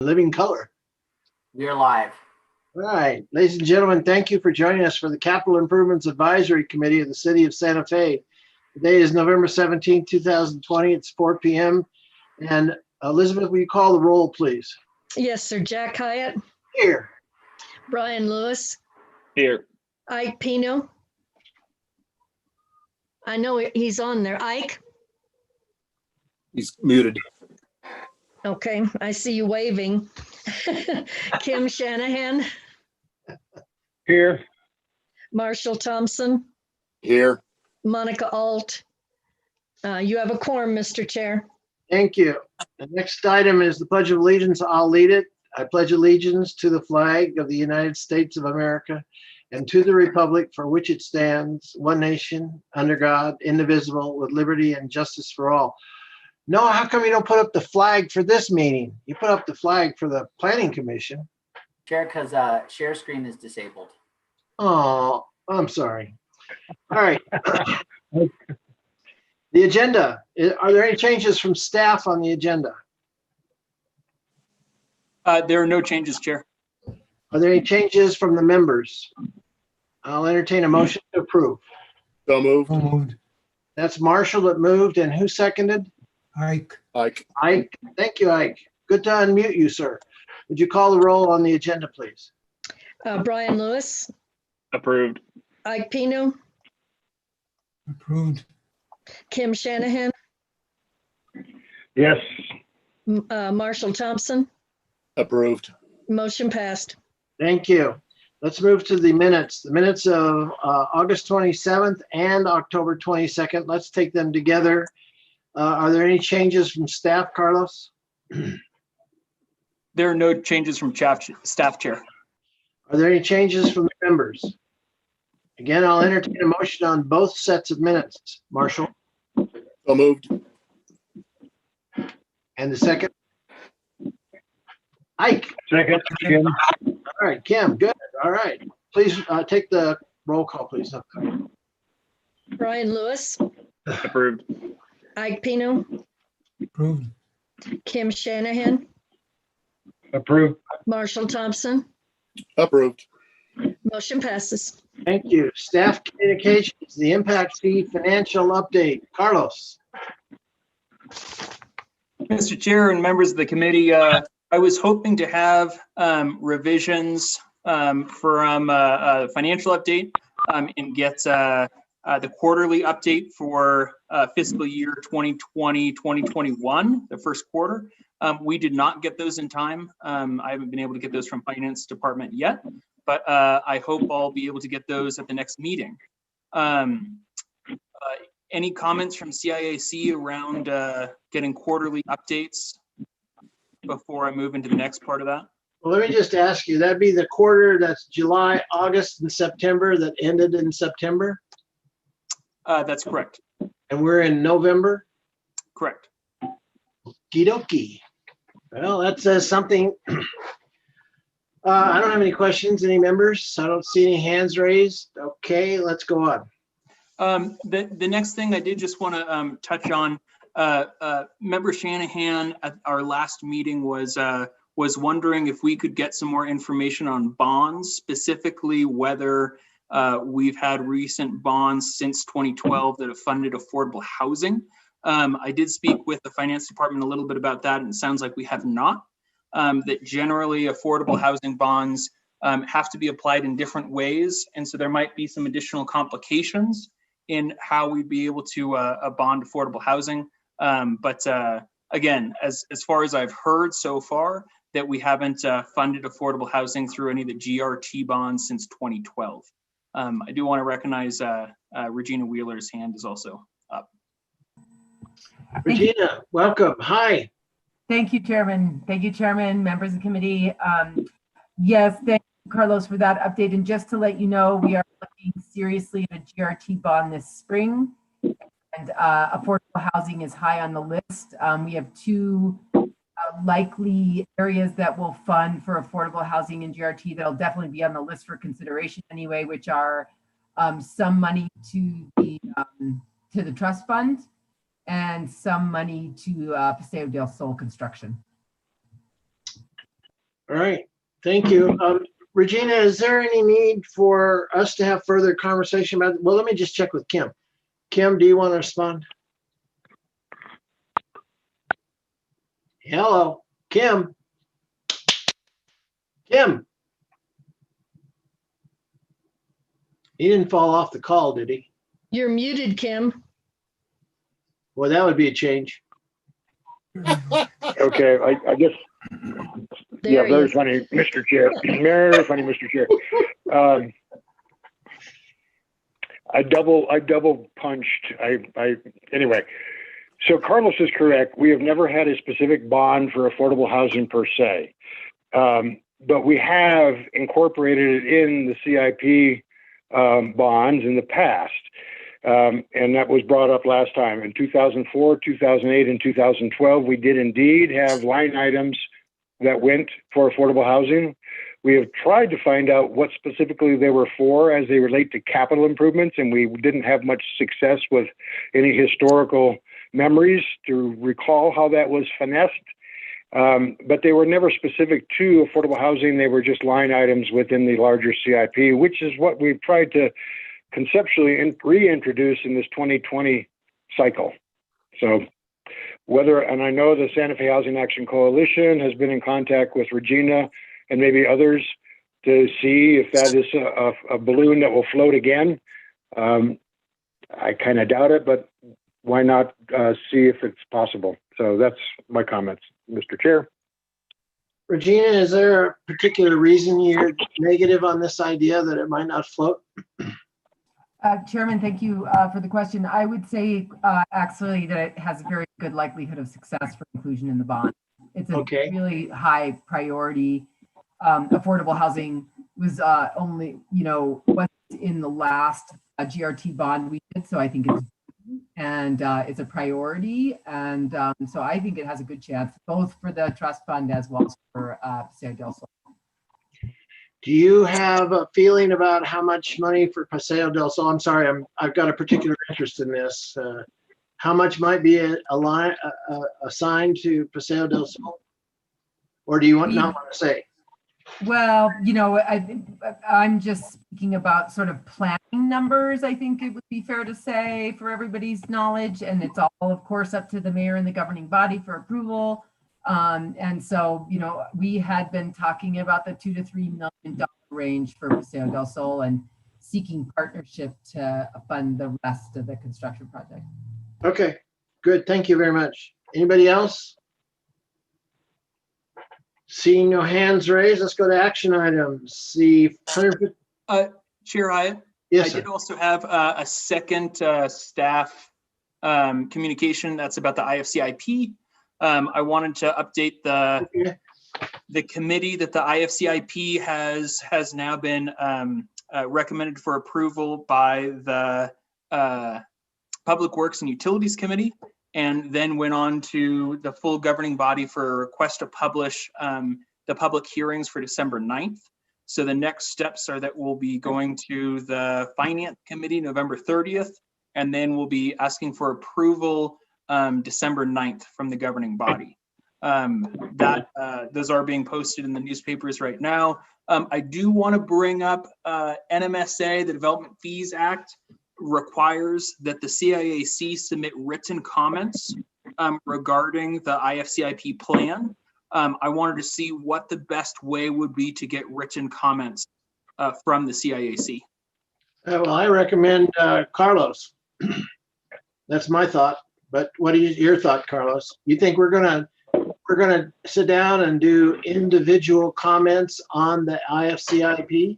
Living color. We're live. All right, ladies and gentlemen, thank you for joining us for the Capital Improvements Advisory Committee of the City of Santa Fe. Today is November 17, 2020. It's 4 p.m. And Elizabeth, will you call the roll, please? Yes, sir. Jack Hyatt. Here. Brian Lewis. Here. Ike Pino. I know he's on there. Ike. He's muted. Okay, I see you waving. Kim Shanahan. Here. Marshall Thompson. Here. Monica Alt. You have a quorum, Mr. Chair. Thank you. The next item is the Pledge of Allegiance. I'll lead it. I pledge allegiance to the flag of the United States of America and to the republic for which it stands, one nation, under God, indivisible, with liberty and justice for all. Noah, how come you don't put up the flag for this meeting? You put up the flag for the Planning Commission. Chair, because share screen is disabled. Oh, I'm sorry. All right. The agenda. Are there any changes from staff on the agenda? There are no changes, Chair. Are there any changes from the members? I'll entertain a motion to approve. So moved. So moved. That's Marshall that moved, and who seconded? Ike. Ike. Ike. Thank you, Ike. Good to unmute you, sir. Would you call the roll on the agenda, please? Brian Lewis. Approved. Ike Pino. Approved. Kim Shanahan. Yes. Marshall Thompson. Approved. Motion passed. Thank you. Let's move to the minutes. The minutes of August 27th and October 22nd. Let's take them together. Are there any changes from staff, Carlos? There are no changes from staff, Chair. Are there any changes from the members? Again, I'll entertain a motion on both sets of minutes. Marshall, So moved. and the second? Ike. Second. All right, Kim, good. All right. Please take the roll call, please. Brian Lewis. Approved. Ike Pino. Approved. Kim Shanahan. Approved. Marshall Thompson. Approved. Motion passes. Thank you. Staff communications, the impact fee financial update. Carlos. Mr. Chair and members of the committee, I was hoping to have revisions from a financial update and get the quarterly update for fiscal year 2020-2021, the first quarter. We did not get those in time. I haven't been able to get those from Finance Department yet, but I hope I'll be able to get those at the next meeting. Any comments from CIAC around getting quarterly updates before I move into the next part of that? Well, let me just ask you, that'd be the quarter that's July, August, and September that ended in September? That's correct. And we're in November? Correct. Okie dokie. Well, that says something. I don't have any questions. Any members? I don't see any hands raised. Okay, let's go on. The next thing I did just want to touch on, Member Shanahan at our last meeting was wondering if we could get some more information on bonds, specifically whether we've had recent bonds since 2012 that have funded affordable housing. I did speak with the Finance Department a little bit about that, and it sounds like we have not. That generally affordable housing bonds have to be applied in different ways, and so there might be some additional complications in how we'd be able to bond affordable housing. But again, as far as I've heard so far, that we haven't funded affordable housing through any of the GRT bonds since 2012. I do want to recognize Regina Wheeler's hand is also up. Regina, welcome. Hi. Thank you, Chairman. Thank you, Chairman, members of the committee. Yes, thank you, Carlos, for that update. And just to let you know, we are looking seriously at a GRT bond this spring, and affordable housing is high on the list. We have two likely areas that will fund for affordable housing in GRT that'll definitely be on the list for consideration anyway, which are some money to the trust fund and some money to Paseo del Sol construction. All right, thank you. Regina, is there any need for us to have further conversation about, well, let me just check with Kim. Kim, do you want to respond? Hello, Kim. Kim. He didn't fall off the call, did he? You're muted, Kim. Well, that would be a change. Okay, I guess, yeah, There he very is. funny, Mr. Chair. Very funny, Mr. Chair. I double punched. Anyway. So Carlos is correct. We have never had a specific bond for affordable housing per se, but we have incorporated it in the CIP bonds in the past. And that was brought up last time. In 2004, 2008, and 2012, we did indeed have line items that went for affordable housing. We have tried to find out what specifically they were for as they relate to capital improvements, and we didn't have much success with any historical memories to recall how that was finessed. But they were never specific to affordable housing. They were just line items within the larger CIP, which is what we've tried to conceptually reintroduce in this 2020 cycle. So and I know the Santa Fe Housing Action Coalition has been in contact with Regina and maybe others to see if that is a balloon that will float again. I kind of doubt it, but why not see if it's possible? So that's my comments, Mr. Chair. Regina, is there a particular reason you're negative on this idea that it might not float? Chairman, thank you for the question. I would say actually that it has a very good likelihood of success for inclusion in the bond. It's a Okay. really high priority. Affordable housing was only, what's in the last GRT bond we did. So I think it's a priority. And so I think it has a good chance, both for the trust fund as well as for Paseo del Sol. Do you have a feeling about how much money for Paseo del Sol? I'm sorry, I've got a particular interest in this. How much might be assigned to Paseo del Sol? Or do you not want to say? Well, I'm just speaking about sort of planning numbers. I think it would be fair to say for everybody's knowledge, and it's all, of course, up to the mayor and the governing body for approval. And so, we had been talking about the $2 to $3 million range for Paseo del Sol and seeking partnership to fund the rest of the construction project. Okay, good. Thank you very much. Anybody else? Seeing no hands raised, let's go to action items. The 150. Chair Hyatt, Yes, I sir. did also have a second staff communication that's about the IFCIP. I wanted to update the committee that the IFCIP has now been recommended for approval by the Public Works and Utilities Committee, and then went on to the full governing body for a request to publish the public hearings for December 9th. So the next steps are that we'll be going to the Finance Committee November 30th, and then we'll be asking for approval December 9th from the governing body. Those are being posted in the newspapers right now. I do want to bring up NMSA, the Development Fees Act, requires that the CIAC submit written comments regarding the IFCIP plan. I wanted to see what the best way would be to get written comments from the CIAC. Well, I recommend Carlos. That's my thought. But what is your thought, Carlos? You think we're gonna sit down and do individual comments on the IFCIP?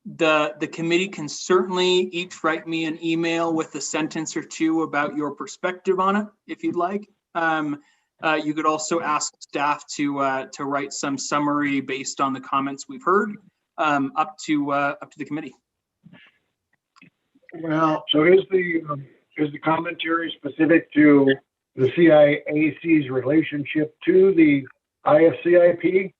The committee can certainly each write me an email with a sentence or two about your perspective on it, if you'd like. You could also ask staff to write some summary based on the comments we've heard, up to the committee. Well, So is the commentary specific to the CIAC's relationship to the IFCIP,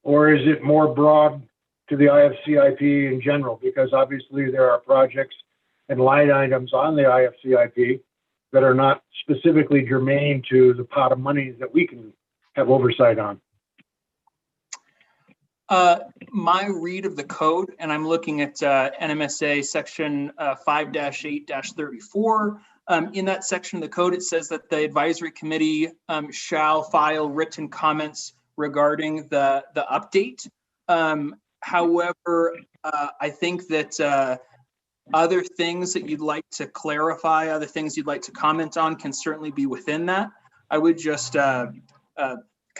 or is it more broad to the IFCIP in general? Because obviously there are projects and line items on the IFCIP that are not specifically germane to the pot of money that we can have oversight on. My read of the code, and I'm looking at NMSA section 5-8-34. In that section of the code, it says that the advisory committee shall file written comments regarding the update. However, I think that other things that you'd like to clarify, other things you'd like to comment on can certainly be within that. I would just kind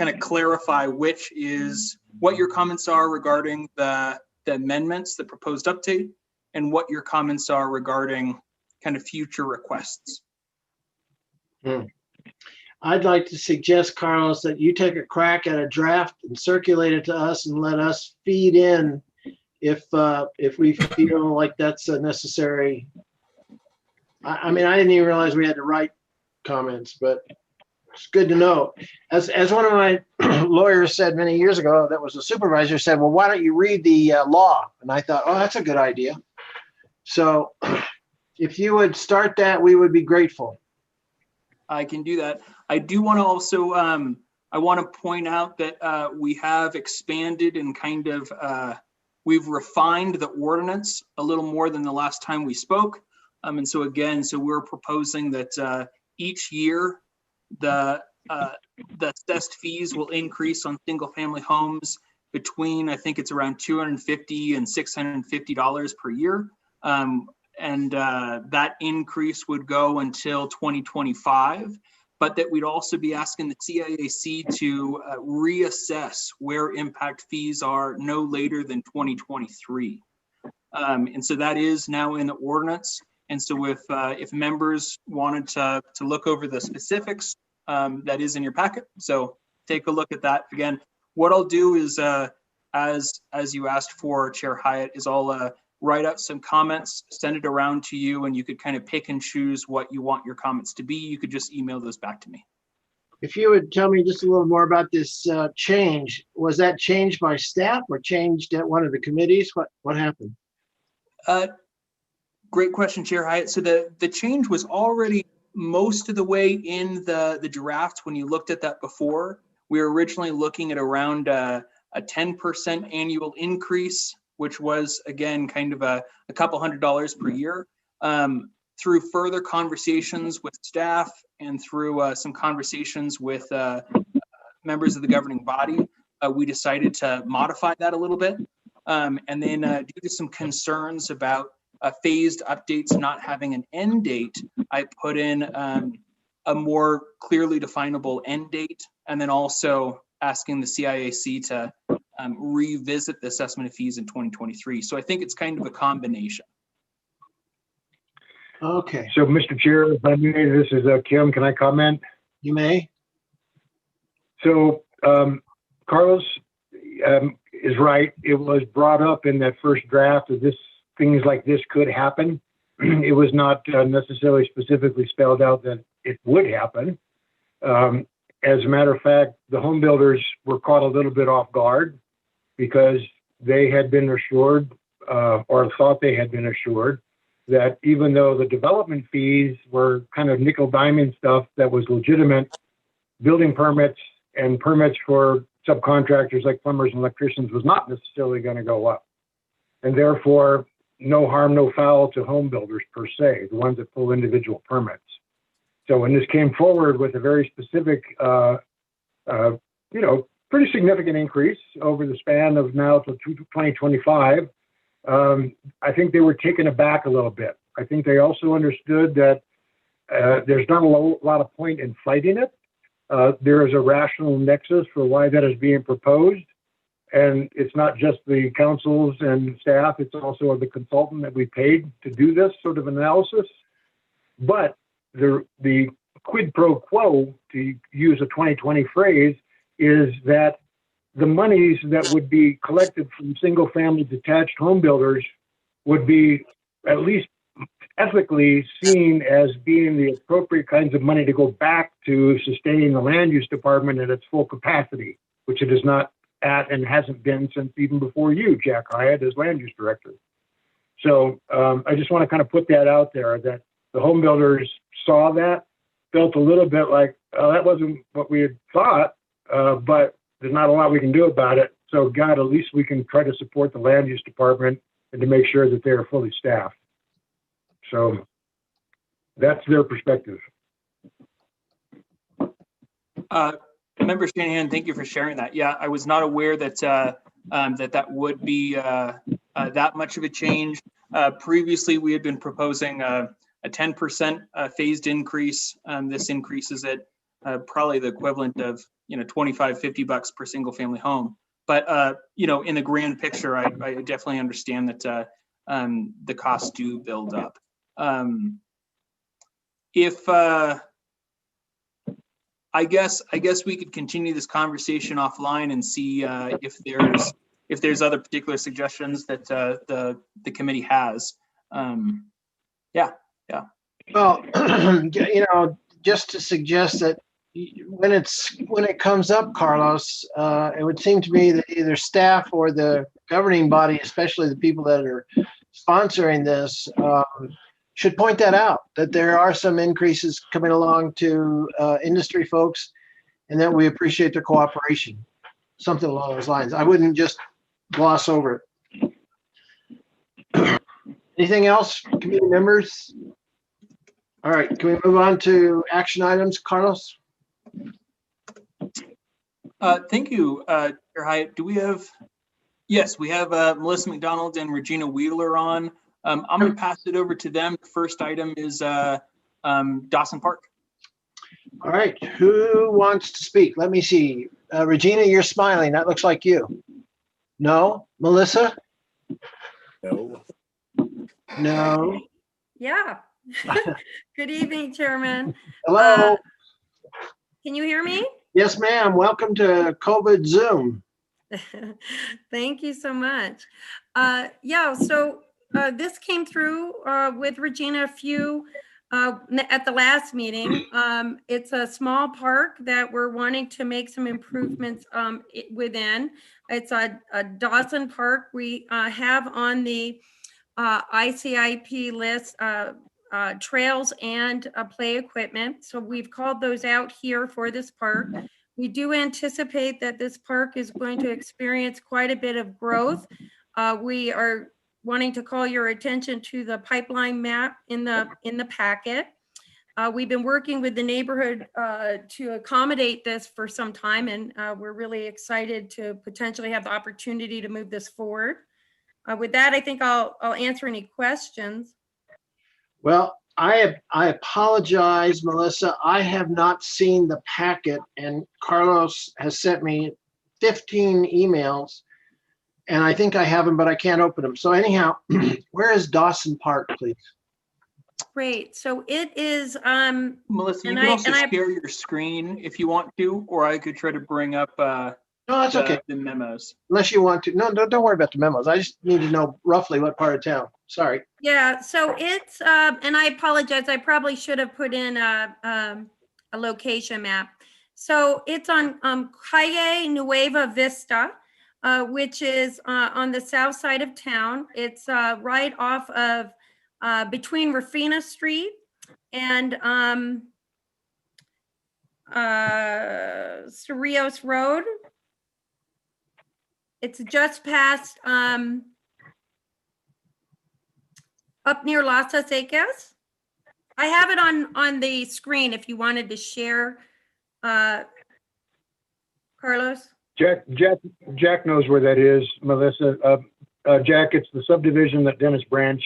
of clarify what your comments are regarding the amendments, the proposed update, and what your comments are regarding kind of future requests. I'd like to suggest, Carlos, that you take a crack at a draft and circulate it to us and let us feed in if we feel like that's a necessary. I mean, I didn't even realize we had to write comments, but it's good to know. As one of my lawyers said many years ago, that was a supervisor, said, well, why don't you read the law? And I thought, oh, that's a good idea. So if you would start that, we would be grateful. I can do that. I do want to also, I want to point out that we have expanded and kind of, we've refined the ordinance a little more than the last time we spoke. And so again, so we're proposing that each year the assessed fees will increase on single family homes between, I think it's around $250 and $650 per year. And that increase would go until 2025, but that we'd also be asking the CIAC to reassess where impact fees are no later than 2023. And so that is now in the ordinance. And so if members wanted to look over the specifics, that is in your packet. So take a look at that. Again, what I'll do is, as you asked for, Chair Hyatt, is I'll write up some comments, send it around to you, and you could kind of pick and choose what you want your comments to be. You could just email those back to me. If you would tell me just a little more about this change, was that changed by staff or changed at one of the committees? What happened? Great question, Chair Hyatt. So the change was already most of the way in the draft. When you looked at that before, we were originally looking at around a 10% annual increase, which was, again, kind of a couple $100 per year. Through further conversations with staff and through some conversations with members of the governing body, we decided to modify that a little bit. And then due to some concerns about phased updates not having an end date, I put in a more clearly definable end date, and then also asking the CIAC to revisit the assessment of fees in 2023. So I think it's kind of a combination. Okay, So, Mr. Chair, if I may, this is Kim. Can I comment? you may. So, Carlos is right. It was brought up in that first draft that things like this could happen. It was not necessarily specifically spelled out that it would happen. As a matter of fact, the home builders were caught a little bit off guard because they had been assured or thought they had been assured that even though the development fees were kind of nickel diamond stuff that was legitimate, building permits and permits for subcontractors like plumbers and electricians was not necessarily going to go up. And therefore, no harm, no foul to home builders per se, the ones that pull individual permits. So when this came forward with a very specific, pretty significant increase over the span of now to 2025, I think they were taken aback a little bit. I think they also understood that there's not a lot of point in fighting it. There is a rational nexus for why that is being proposed. And it's not just the councils and staff, it's also the consultant that we paid to do this sort of analysis. But the quid pro quo, to use a 2020 phrase, is that the monies that would be collected from single family detached home builders would be at least ethically seen as being the appropriate kinds of money to go back to sustaining the land use department at its full capacity, which it is not at and hasn't been since even before you, Jack Hyatt, as land use director. So I just want to kind of put that out there, that the home builders saw that, felt a little bit like, oh, that wasn't what we had thought, but there's not a lot we can do about it. So God, at least we can try to support the land use department and to make sure that they are fully staffed. So that's their perspective. Member Shanahan, thank you for sharing that. Yeah, I was not aware that that would be that much of a change. Previously, we had been proposing a 10% phased increase. This increases at probably the equivalent of, $25-50 per single family home. But in the grand picture, I definitely understand that the costs do build up. I guess we could continue this conversation offline and see if there's other particular suggestions that the committee has. Yeah. Well, just to suggest that when it comes up, Carlos, it would seem to me that either staff or the governing body, especially the people that are sponsoring this, should point that out, that there are some increases coming along to industry folks, and that we appreciate their cooperation, something along those lines. I wouldn't just gloss over it. Anything else, committee members? All right, can we move on to action items, Carlos? Thank you, Chair Hyatt. Do we have? Yes, we have Melissa McDonald and Regina Wheeler on. I'm going to pass it over to them. The first item is Dawson Park. All right, who wants to speak? Let me see. Regina, you're smiling. That looks like you. No? Melissa? No. No. Yeah. Good evening, Chairman. Hello? Can you hear me? Yes, ma'am. Welcome to COVID Zoom. Thank you so much. So this came through with Regina a few at the last meeting. It's a small park that we're wanting to make some improvements within. It's a Dawson Park. We have on the ICIP list trails and play equipment. So we've called those out here for this park. We do anticipate that this park is going to experience quite a bit of growth. We are wanting to call your attention to the pipeline map in the packet. We've been working with the neighborhood to accommodate this for some time, and we're really excited to potentially have the opportunity to move this forward. With that, I think I'll answer any questions. Well, I apologize, Melissa. I have not seen the packet, and Carlos has sent me 15 emails, and I think I have them, but I can't open them. So anyhow, where is Dawson Park, please? Great. So it is. Melissa, you can also share your screen if you want to, or I could try to bring up no, that's okay. The memos. Unless you want to. No, don't worry about the memos. I just need to know roughly what part of town. Sorry. Yeah, so it's, and I apologize, I probably should have put in a location map. So it's on Calle Nueva Vista, which is on the south side of town. It's right off of between Rufina Street and Cerrillos Road. It's just past up near Las Acecas. I have it on the screen if you wanted to share, Carlos. Jack knows where that is, Melissa. Jack, it's the subdivision that Dennis Branch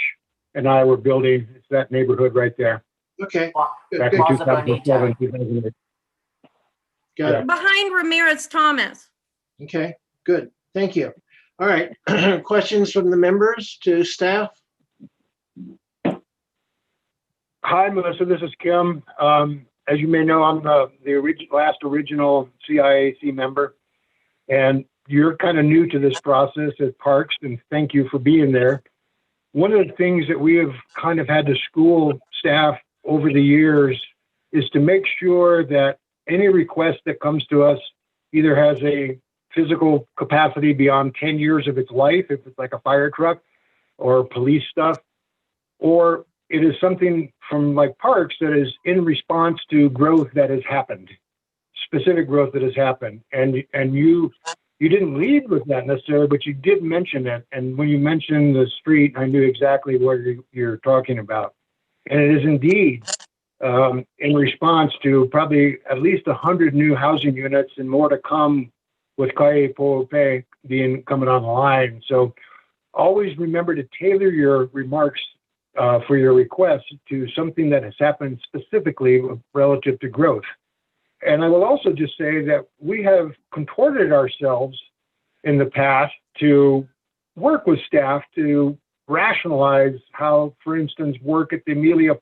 and I were building. It's that neighborhood right there. Okay. Back in 2007, 2008. Got it. Behind Ramirez Thomas. Okay, good. Thank you. All right. Questions from the members to staff? Hi, Melissa. This is Kim. As you may know, I'm the last original CIAC member, and you're kind of new to this process at Parks, and thank you for being there. One of the things that we have kind of had to school staff over the years is to make sure that any request that comes to us either has a physical capacity beyond 10 years of its life, if it's like a fire truck or police stuff, or it is something from like Parks that is in response to growth that has happened, specific growth that has happened. And you you didn't lead with that necessarily, but you did mention it. And when you mentioned the street, I knew exactly what you're talking about. And it is indeed in response to probably at least 100 new housing units and more to come with CIAC being coming on the line. So always remember to tailor your remarks for your request to something that has happened specifically relative to growth. And I will also just say that we have contorted ourselves in the past to work with staff to rationalize how, for instance, work at the Amelia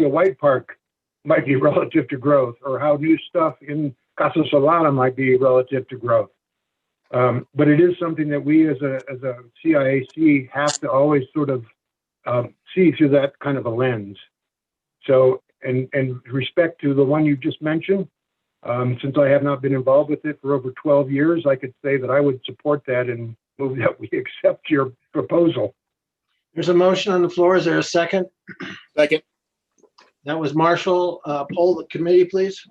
White Park might be relative to growth, or how new stuff in Casa Solana might be relative to growth. But it is something that we as a CIAC have to always sort of see through that kind of a lens. So, and respect to the one you just mentioned, since I have not been involved with it for over 12 years, I could say that I would support that and move that we accept your proposal. There's a motion on the floor. Is there a second? Second. That was Marshall. Poll the committee, please.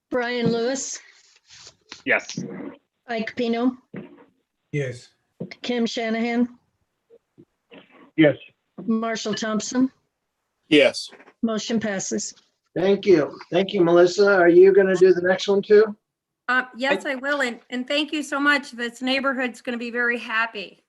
Brian Lewis, Yes. Ike Pino, Yes. Kim Shanahan, Yes. Marshall Thompson. Yes. Motion passes. Thank you. Thank you, Melissa. Are you going to do the next one too? Yes, I will. And thank you so much. This neighborhood's going to be very happy.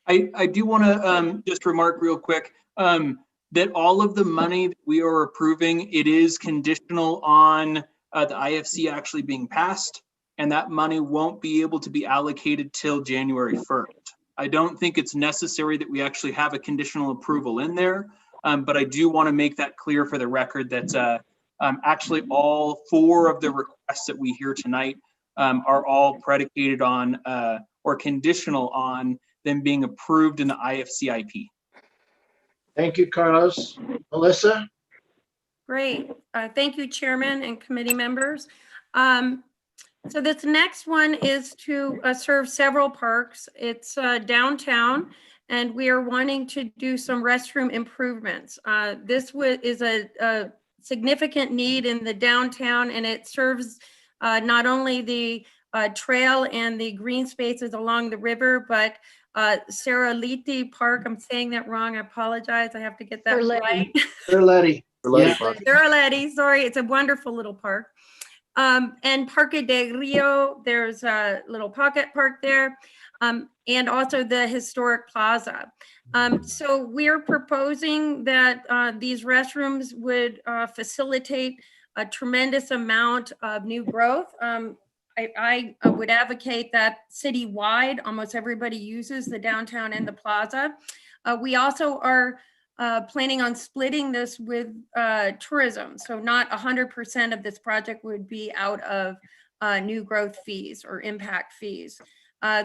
I do want to just remark real quick that all of the money that we are approving, it is conditional on the IFC actually being passed, and that money won't be able to be allocated till January 1st. I don't think it's necessary that we actually have a conditional approval in there, but I do want to make that clear for the record that actually all 4 of the requests that we hear tonight are all predicated on or conditional on them being approved in the IFCIP. Thank you, Carlos. Melissa? Great. Thank you, Chairman and committee members. So this next one is to serve several parks. It's downtown, and we are wanting to do some restroom improvements. This is a significant need in the downtown, and it serves not only the trail and the green spaces along the river, but Saraliti Park. I'm saying that wrong. I apologize. I have to get that right. Letty. Yeah. Saraleti, sorry. It's a wonderful little park. And Parque del Rio, there's a little pocket park there, and also the historic plaza. So we're proposing that these restrooms would facilitate a tremendous amount of new growth. I would advocate that citywide, almost everybody uses the downtown and the plaza. We also are planning on splitting this with tourism. So not 100% of this project would be out of new growth fees or impact fees.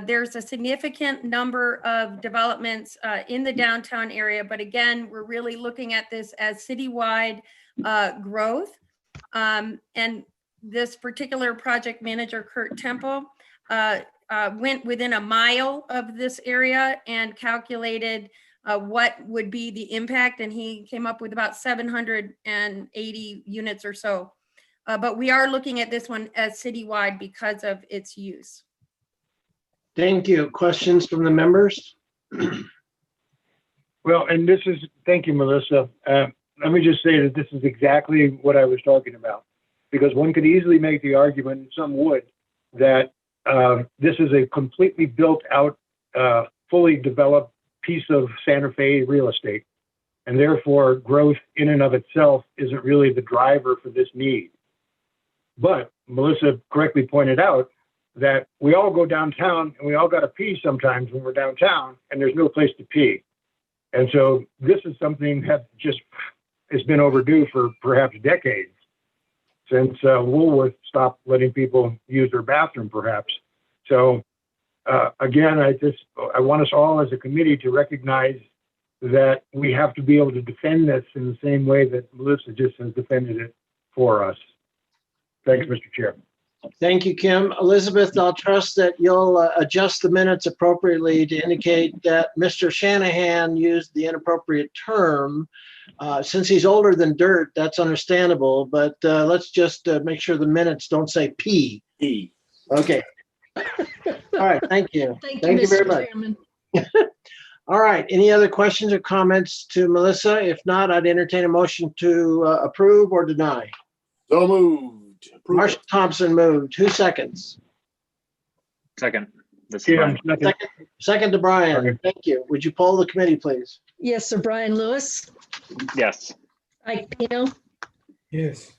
There's a significant number of developments in the downtown area, but again, we're really looking at this as citywide growth. And this particular project manager, Kurt Temple, went within a mile of this area and calculated what would be the impact, and he came up with about 780 units or so. But we are looking at this one as citywide because of its use. Thank you. Questions from the members? Well, and thank you, Melissa. Let me just say that this is exactly what I was talking about, because one could easily make the argument, some would, that this is a completely built out, fully developed piece of Santa Fe real estate. And therefore, growth in and of itself isn't really the driver for this need. But Melissa correctly pointed out that we all go downtown and we all got to pee sometimes when we're downtown and there's no place to pee. And so this is something that just has been overdue for perhaps decades, since Woolworth stopped letting people use their bathroom, perhaps. So again, I want us all as a committee to recognize that we have to be able to defend this in the same way that Melissa just has defended it for us. Thanks, Mr. Chair. Thank you, Kim. Elizabeth, I'll trust that you'll adjust the minutes appropriately to indicate that Mr. Shanahan used the inappropriate term Since he's older than dirt, that's understandable, but let's just make sure the minutes don't say P. E. Okay. All right, thank you. Thank you, Thank you very Mr. much. Chairman. All right, any other questions or comments to Melissa? If not, I'd entertain a motion to approve or deny. So moved. Approval. Marshall Thompson moved. Who seconds? Second. This is Kim, Brian. second. Second to Brian. Okay. Thank you. Would you poll the committee, please? Yes, Sir Brian Lewis, Yes. Ike Pino, Yes.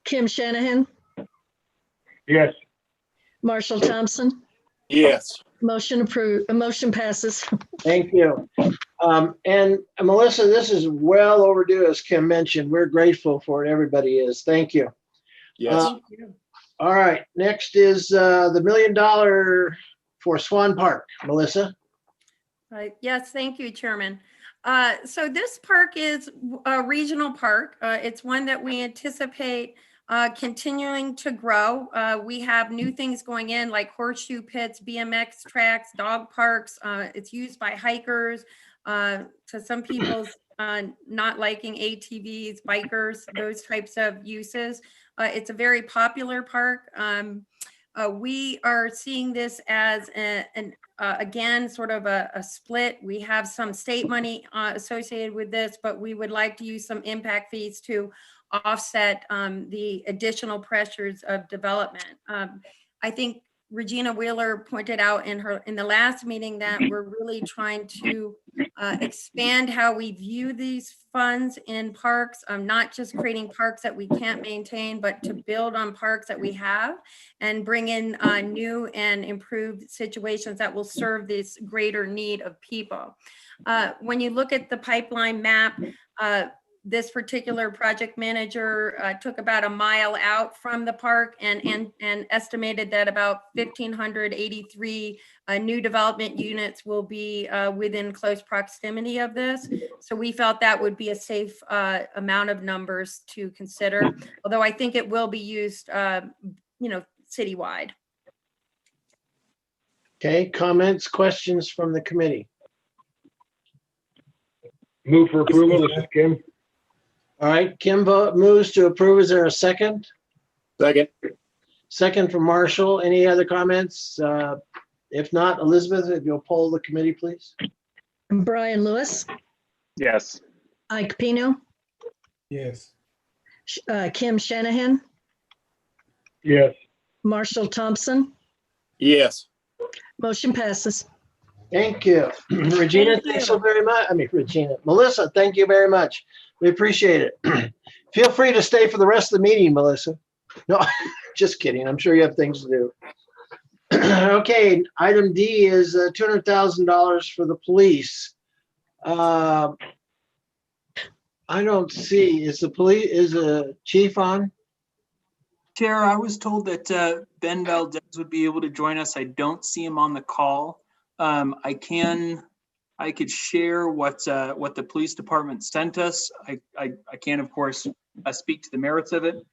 Kim Shanahan, Yes. Marshall Thompson. Yes. Motion approved, motion passes. Thank you. And Melissa, this is well overdue, as Kim mentioned. We're grateful for it. Everybody is. Thank you. Yes. All right, next is the $1 million for Swan Park. Melissa? Yes, thank you, Chairman. So this park is a regional park. It's one that we anticipate continuing to grow. We have new things going in like horseshoe pits, BMX tracks, dog parks. It's used by hikers, to some people's not liking ATVs, bikers, those types of uses. It's a very popular park. We are seeing this as again, sort of a split. We have some state money associated with this, but we would like to use some impact fees to offset the additional pressures of development. I think Regina Wheeler pointed out in the last meeting that we're really trying to expand how we view these funds in parks, not just creating parks that we can't maintain, but to build on parks that we have and bring in new and improved situations that will serve this greater need of people. When you look at the pipeline map, this particular project manager took about a mile out from the park and estimated that about 1,583 new development units will be within close proximity of this. So we felt that would be a safe amount of numbers to consider, although I think it will be used, citywide. Okay, comments, questions from the committee? Move for approval. This is Kim. All right, Kim moves to approve. Is there a second? Second. Second from Marshall. Any other comments? If not, Elizabeth, if you'll poll the committee, please. Brian Lewis, Yes. Ike Pino, Yes. Kim Shanahan, Yes. Marshall Thompson. Yes. Motion passes. Thank you. Regina, Thank you. thanks so very much. Regina. Melissa, thank you very much. We appreciate it. Feel free to stay for the rest of the meeting, Melissa. No, just kidding. I'm sure you have things to do. Okay, item D is $200,000 for the police. I don't see, is the chief on? Chair, I was told that Ben Valdez would be able to join us. I don't see him on the call. I could share what the police department sent us. I can, of course, speak to the merits of it.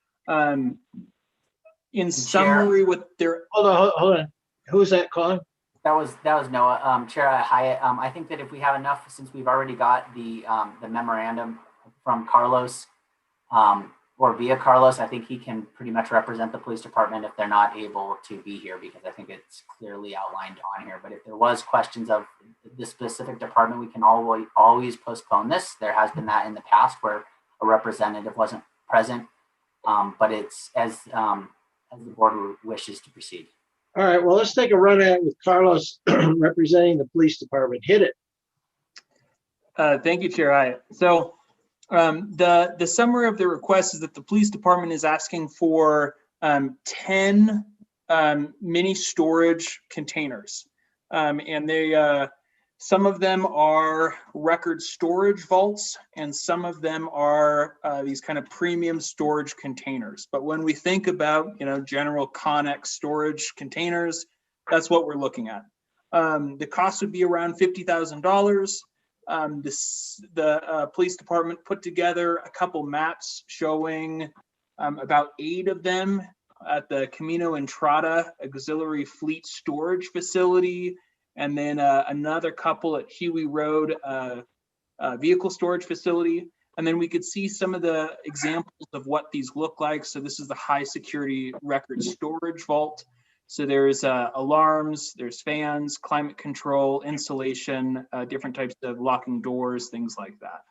In summary, what they're Hold on. Who's that calling? That was Noah. Chair Hyatt, I think that if we have enough, since we've already got the memorandum from Carlos, or via Carlos, I think he can pretty much represent the police department if they're not able to be here, because I think it's clearly outlined on here. But if there was questions of the specific department, we can always postpone this. There has been that in the past where a representative wasn't present, but it's as the board wishes to proceed. All right, well, let's take a run at it with Carlos representing the police department. Hit it. Thank you, Chair Hyatt. So the summary of the request is that the police department is asking for 10 mini storage containers. And they, some of them are record storage vaults, and some of them are these kind of premium storage containers. But when we think about, general Connex storage containers, that's what we're looking at. The cost would be around $50,000. The police department put together a couple maps showing about 8 of them at the Camino Entrada Auxiliary Fleet Storage Facility, and then another couple at Huey Road Vehicle Storage Facility. And then we could see some of the examples of what these look like. So this is the high security record storage vault. So there's alarms, there's fans, climate control, insulation, different types of locking doors, things like that.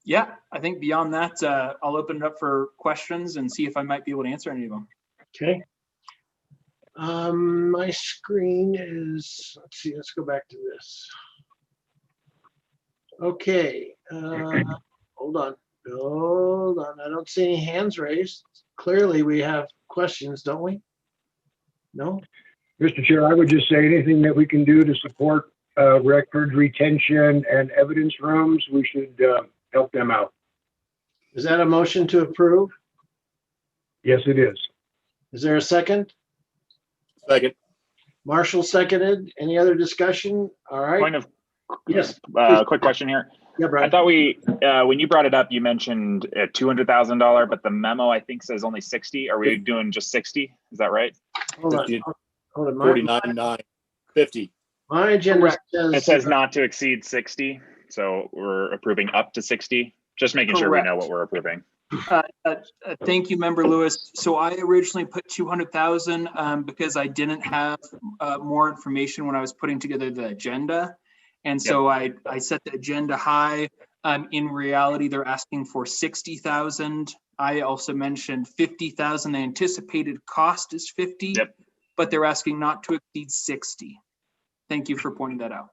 Yeah, I think beyond that, I'll open it up for questions and see if I might be able to answer any of them. Okay. My screen is, let's see, let's go back to this. Okay, hold on. I don't see any hands raised. Clearly we have questions, don't we? No? Mr. Chair, I would just say anything that we can do to support record retention and evidence rooms, we should help them out. Is that a motion to approve? Yes, it is. Is there a second? Second. Marshall seconded. Any other discussion? All right. Point of Yes. quick question here. Yeah, I Brian. thought when you brought it up, you mentioned a $200,000, but the memo I think says only 60. Are we doing just 60? Is that right? Hold on. Hold on. 49,950. My agenda It says not to exceed 60. So we're approving up to 60. Just making sure we Correct. know what we're approving. Thank you, Member Lewis. So I originally put 200,000 because I didn't have more information when I was putting together the agenda. And so I set the agenda high. In reality, they're asking for 60,000. I also mentioned 50,000. The anticipated cost is 50, but they're asking not to exceed 60. Thank you for pointing that out.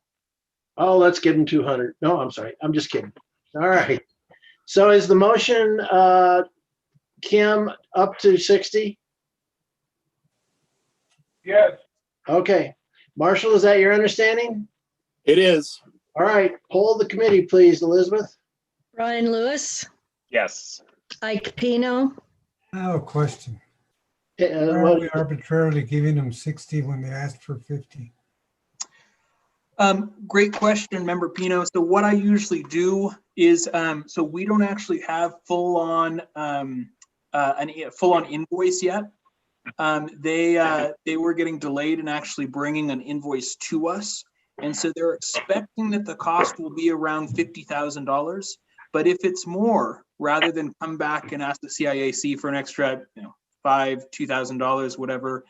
Oh, let's give them 200. No, I'm sorry. I'm just kidding. All right. So is the motion, Kim, up to 60? Yes. Okay. Marshall, is that your understanding? It is. All right. Poll the committee, please, Elizabeth. Brian Lewis, Yes. Ike Pino, I have a question. Uh, Why are what- we arbitrarily giving them 60 when they asked for 50? Great question, Member Pino. So what I usually do is, so we don't actually have full on invoice yet. They were getting delayed in actually bringing an invoice to us. And so they're expecting that the cost will be around $50,000. But if it's more, rather than come back and ask the CIAC for an extra, $5,000, $2,000, whatever,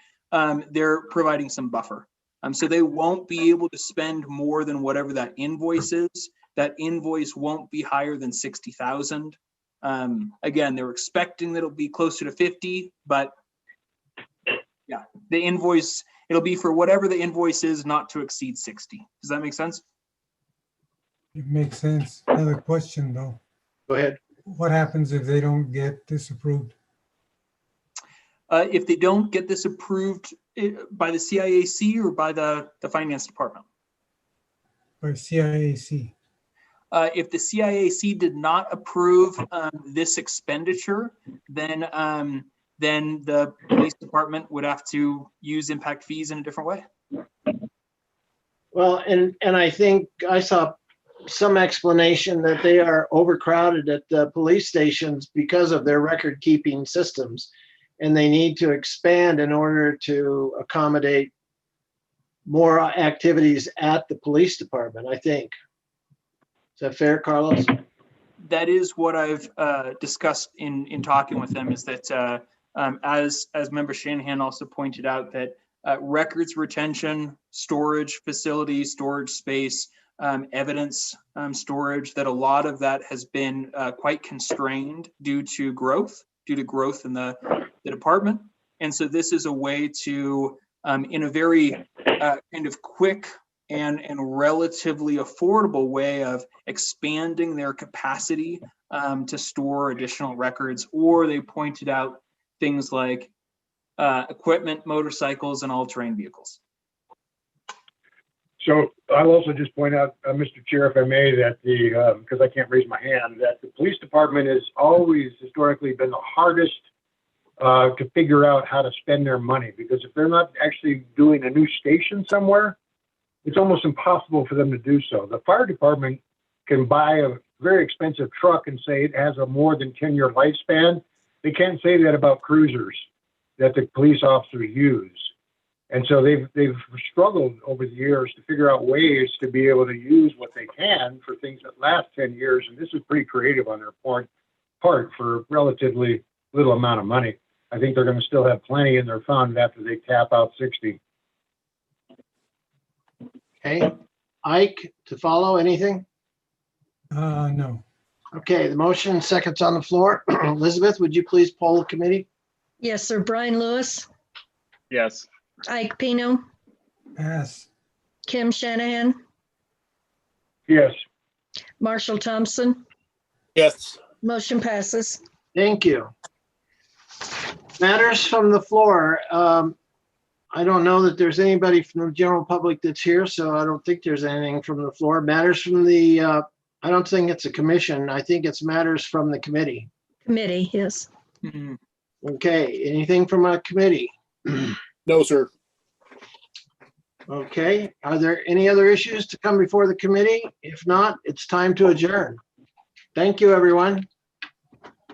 they're providing some buffer. So they won't be able to spend more than whatever that invoice is. That invoice won't be higher than 60,000. Again, they're expecting that it'll be closer to 50, but yeah, the invoice, it'll be for whatever the invoice is, not to exceed 60. Does that make sense? It makes sense. Another question though. Go ahead. What happens if they don't get disapproved? If they don't get this approved by the CIAC or by the finance department? By CIAC. If the CIAC did not approve this expenditure, then the police department would have to use impact fees in a different way. Well, and I think I saw some explanation that they are overcrowded at the police stations because of their record keeping systems. And they need to expand in order to accommodate more activities at the police department, I think. Is that fair, Carlos? That is what I've discussed in talking with them, is that as Member Shanahan also pointed out, that records retention, storage facilities, storage space, evidence storage, that a lot of that has been quite constrained due to growth in the department. And so this is a way to, in a very kind of quick and relatively affordable way of expanding their capacity to store additional records. Or they pointed out things like equipment, motorcycles, and all-terrain vehicles. So I'll also just point out, Mr. Chair, if I may, that because I can't raise my hand, that the police department has always historically been the hardest to figure out how to spend their money, because if they're not actually doing a new station somewhere, it's almost impossible for them to do so. The fire department can buy a very expensive truck and say it has a more than 10-year lifespan. They can't say that about cruisers that the police officers use. And so they've struggled over the years to figure out ways to be able to use what they can for things that last 10 years. And this is pretty creative on their part for relatively little amount of money. I think they're going to still have plenty in their fund after they tap out 60. Okay. Ike, to follow, anything? No. Okay, the motion, seconds on the floor. Elizabeth, would you please poll the committee? Yes, sir. Brian Lewis, Yes. Ike Pino, Pass. Kim Shanahan, Yes. Marshall Thompson. Yes. Motion passes. Thank you. Matters from the floor. I don't know that there's anybody from the general public that's here, so I don't think there's anything from the floor. Matters from the, I don't think it's a commission. I think it's matters from the committee. Committee, yes. Mhm. Okay, anything from a committee? No, sir. Okay, are there any other issues to come before the committee? If not, it's time to adjourn. Thank you, everyone.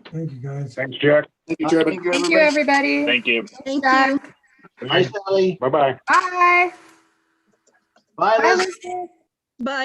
Thank you, guys. Thanks, Jack. Thank you, Chairman. Thank you, everybody. Thank you. Thank you. Bye, Sally. Bye-bye. Bye. Bye, Bye, Liz. Elizabeth. Bye.